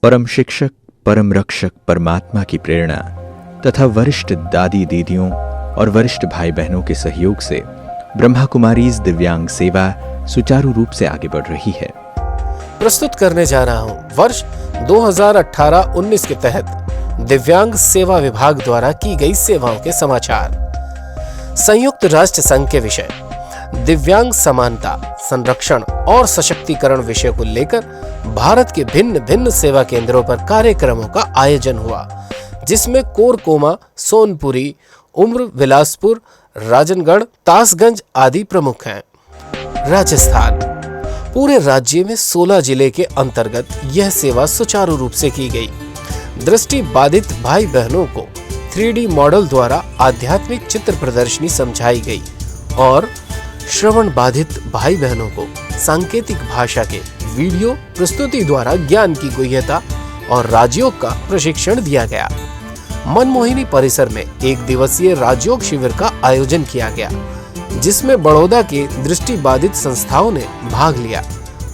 परम शिक्षक, परम रक्षक परमात्मा की प्रेरणा तथा वरिष्ठ दादी दीदियों और वरिष्ठ भाई बहनों के सहयोग से ब्रह्मा कुमारीज दिव्यांग सेवा सुचारू रूप से आगे बढ़ रही है। प्रस्तुत करने जा रहा हूँ वर्ष 2018-19 के तहत दिव्यांग सेवा विभाग द्वारा की गई सेवाओं के समाचार। संयुक्त राष्ट्र संघ के विषय दिव्यांग समानता, संरक्षण और सशक्तिकरण विषय को लेकर भारत के भिन्न भिन्न सेवा केंद्रों पर कार्यक्रमों का आयोजन हुआ, जिसमें कोरकोमा, सोनपुरी, उम्र विलासपुर, राजनगढ़, तासगंज आदि प्रमुख हैं। राजस्थान पूरे राज्य में 16 जिले के अंतर्गत यह सेवा सुचारू रूप से की गई। दृष्टि बाधित भाई बहनों को 3D मॉडल द्वारा आध्यात्मिक चित्र प्रदर्शनी समझाई गई और श्रवण बाधित भाई बहनों को सांकेतिक भाषा के वीडियो प्रस्तुति द्वारा ज्ञान की गुह्यता और राजयोग का प्रशिक्षण दिया गया। मनमोहिनी परिसर में 1 दिवसीय राजयोग शिविर का आयोजन किया गया, जिसमें बड़ौदा के दृष्टि बाधित संस्थाओं ने भाग लिया।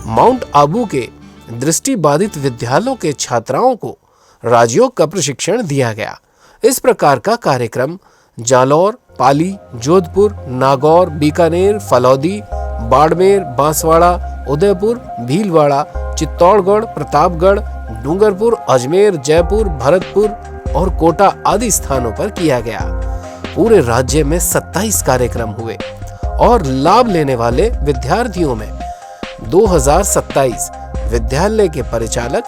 माउंट आबू के दृष्टि बाधित विद्यालयों के छात्राओं को राजयोग का प्रशिक्षण दिया गया। इस प्रकार का कार्यक्रम जालौर, पाली, जोधपुर, नागौर, बीकानेर, फलौदी, बाड़मेर, बांसवाड़ा, उदयपुर, भीलवाड़ा, चित्तौड़गढ़, प्रतापगढ़, डूंगरपुर, अजमेर, जयपुर, भरतपुर और कोटा आदि स्थानों पर किया गया। पूरे राज्य में 27 कार्यक्रम हुए और लाभ लेने वाले विद्यार्थियों में 2027 विद्यालय के परिचालक,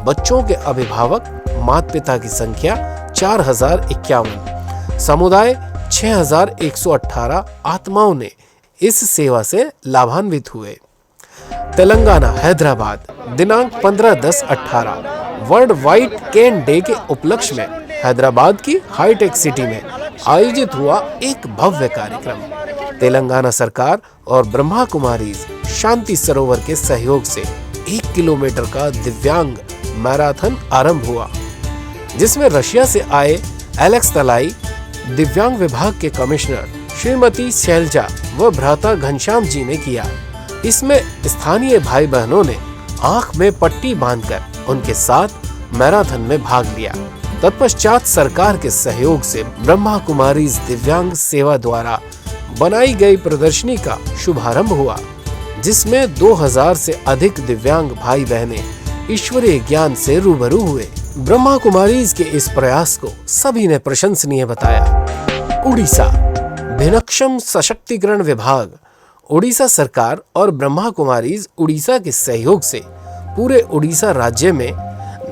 बच्चों के अभिभावक, माता पिता की संख्या 4051, समुदाय 6118 आत्माओं ने इस सेवा से लाभान्वित हुए। तेलंगाना, हैदराबाद दिनांक 15-10-18 वर्ल्ड वाइड कैन डे के उपलक्ष्य में हैदराबाद की हाईटेक सिटी में आयोजित हुआ एक भव्य कार्यक्रम। तेलंगाना सरकार और ब्रह्मा कुमारीज शांति सरोवर के सहयोग से 1 किलोमीटर का दिव्यांग मैराथन आरंभ हुआ, जिसमें रशिया से आए एलेक्स तलाई, दिव्यांग विभाग के कमिश्नर श्रीमती शैलजा व भ्राता घनश्याम जी ने किया। इसमें स्थानीय भाई बहनों ने आंख में पट्टी बांधकर उनके साथ मैराथन में भाग लिया। तत्पश्चात सरकार के सहयोग से ब्रह्मा कुमारीज दिव्यांग सेवा द्वारा बनाई गई प्रदर्शनी का शुभारंभ हुआ, जिसमें 2000 से अधिक दिव्यांग भाई बहनें ईश्वरीय ज्ञान से रूबरू हुए। ब्रह्मा कुमारीज के इस प्रयास को सभी ने प्रशंसनीय बताया। उड़ीसा भिन्नक्षम सशक्तिकरण विभाग, उड़ीसा सरकार और ब्रह्मा कुमारीज उड़ीसा के सहयोग से पूरे उड़ीसा राज्य में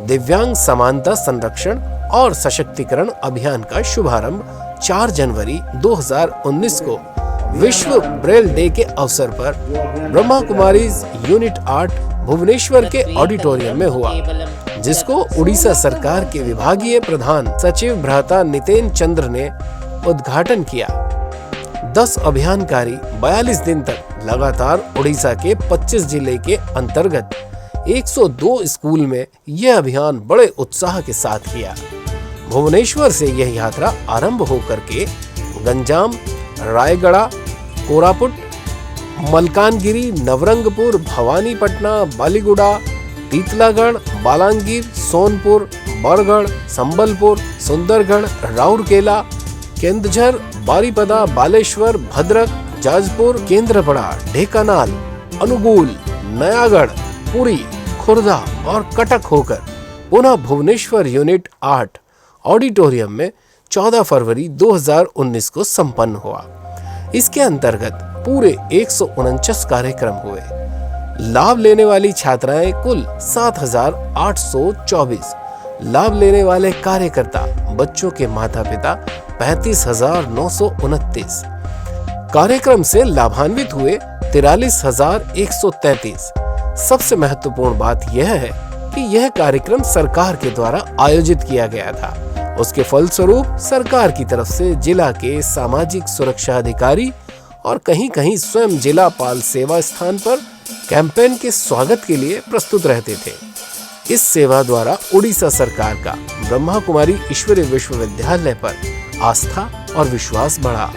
दिव्यांग समानता, संरक्षण और सशक्तिकरण अभियान का शुभारंभ 4 जनवरी 2019 को विश्व ब्रेल डे के अवसर पर ब्रह्मा कुमारीज यूनिट 8 भुवनेश्वर के ऑडिटोरियम में हुआ, जिसको उड़ीसा सरकार के विभागीय प्रधान सचिव भ्राता नितेन चंद्र ने उद्घाटन किया। 10 अभियानकारी 42 दिन तक लगातार उड़ीसा के 25 जिले के अंतर्गत 102 स्कूल में यह अभियान बड़े उत्साह के साथ किया। भुवनेश्वर से यह यात्रा आरंभ होकर के गंजाम, रायगढ़, कोरापुट, मलकानगिरी, नवरंगपुर, भवानीपटना, बालीगुड़ा, तीतलागढ़, बालांगीर, सोनपुर, बरगढ़, संबलपुर, सुंदरगढ़, राउरकेला, केंदुझर, बारीपदा, बालेश्वर, भद्रक, जाजपुर, केंद्रपड़ा, ढेंकानाल, अनुगुल, नयागढ़, पुरी, खुर्दा और कटक होकर पुनः भुवनेश्वर यूनिट 8 ऑडिटोरियम में 14 फरवरी 2019 को संपन्न हुआ। इसके अंतर्गत पूरे 149 कार्यक्रम हुए। लाभ लेने वाली छात्राएं कुल 7824, लाभ लेने वाले कार्यकर्ता बच्चों के माता पिता 35,929, कार्यक्रम से लाभान्वित हुए 43,133। सबसे महत्वपूर्ण बात यह है कि यह कार्यक्रम सरकार के द्वारा आयोजित किया गया था। उसके फलस्वरूप सरकार की तरफ से जिला के सामाजिक सुरक्षा अधिकारी और कहीं कहीं स्वयं जिला पाल सेवा स्थान पर कैंपेन के स्वागत के लिए प्रस्तुत रहते थे। इस सेवा द्वारा उड़ीसा सरकार का ब्रह्मा कुमारी ईश्वरीय विश्वविद्यालय पर आस्था और विश्वास बढ़ा।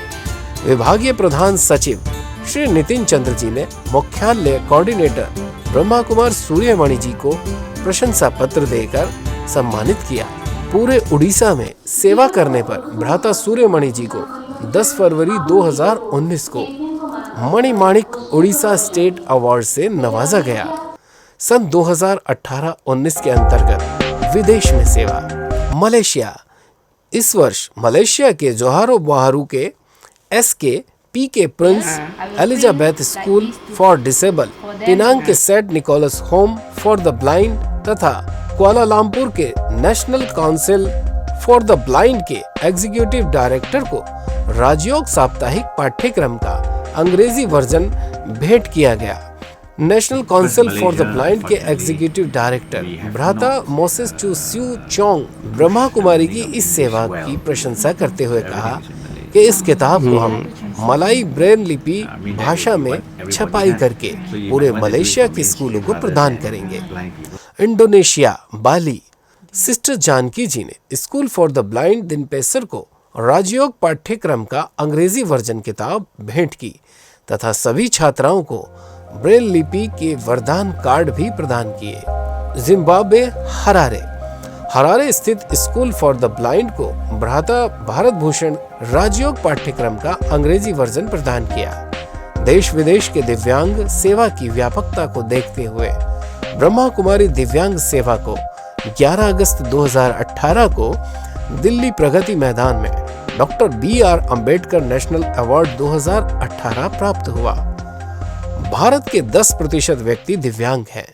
विभागीय प्रधान सचिव श्री नितिन चंद्र जी ने मुख्यालय कोऑर्डिनेटर ब्रह्मा कुमार सूर्यमणि जी को प्रशंसा पत्र देकर सम्मानित किया। पूरे उड़ीसा में सेवा करने पर भ्राता सूर्यमणि जी को 10 फरवरी 2019 को मणिमाणिक उड़ीसा स्टेट अवार्ड से नवाजा गया। सन 2018-19 के अंतर्गत विदेश में सेवा। मलेशिया। इस वर्ष मलेशिया के जोहारो बाहरू के SKPK prince Elizabeth school for disabled, Penang के saint Nicholas home for the blind तथा कुआलालंपुर के national council for the blind के एग्जीक्यूटिव डायरेक्टर को राजयोग साप्ताहिक पाठ्यक्रम का अंग्रेजी वर्जन भेंट किया गया। National council for the blind के एग्जीक्यूटिव डायरेक्टर भ्राता मोसेस चू स्यू चोंग ब्रह्मा कुमारी की इस सेवा की प्रशंसा करते हुए कहा कि इस किताब को हम मलाई ब्रेल लिपि भाषा में छपाई करके पूरे मलेशिया के स्कूलों को प्रदान करेंगे। इंडोनेशिया, बाली। सिस्टर जानकी जी ने स्कूल फॉर द ब्लाइंड दिनपेसर को राजयोग पाठ्यक्रम का अंग्रेजी वर्जन किताब भेंट की तथा सभी छात्राओं को ब्रेल लिपि के वरदान कार्ड भी प्रदान किए। जिम्बाब्वे, हरारे स्थित स्कूल फॉर द ब्लाइंड को भ्राता भारत भूषण राजयोग पाठ्यक्रम का अंग्रेजी वर्जन प्रदान किया। देश विदेश के दिव्यांग सेवा की व्यापकता को देखते हुए ब्रह्मा कुमारी दिव्यांग सेवा को 11 अगस्त 2018 को दिल्ली प्रगति मैदान में doctor BR Ambedkar national award 2018 प्राप्त हुआ। भारत के 10% व्यक्ति दिव्यांग हैं,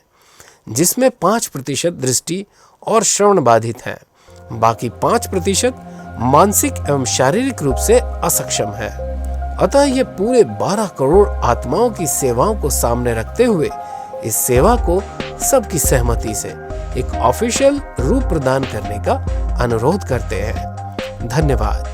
जिसमें 5% दृष्टि और श्रवण बाधित हैं। बाकी 5% मानसिक एवं शारीरिक रूप से असक्षम है। अतः ये पूरे 12 करोड़ आत्माओं की सेवाओं को सामने रखते हुए इस सेवा को सबकी सहमति से एक ऑफिशियल रूप प्रदान करने का अनुरोध करते हैं। धन्यवाद।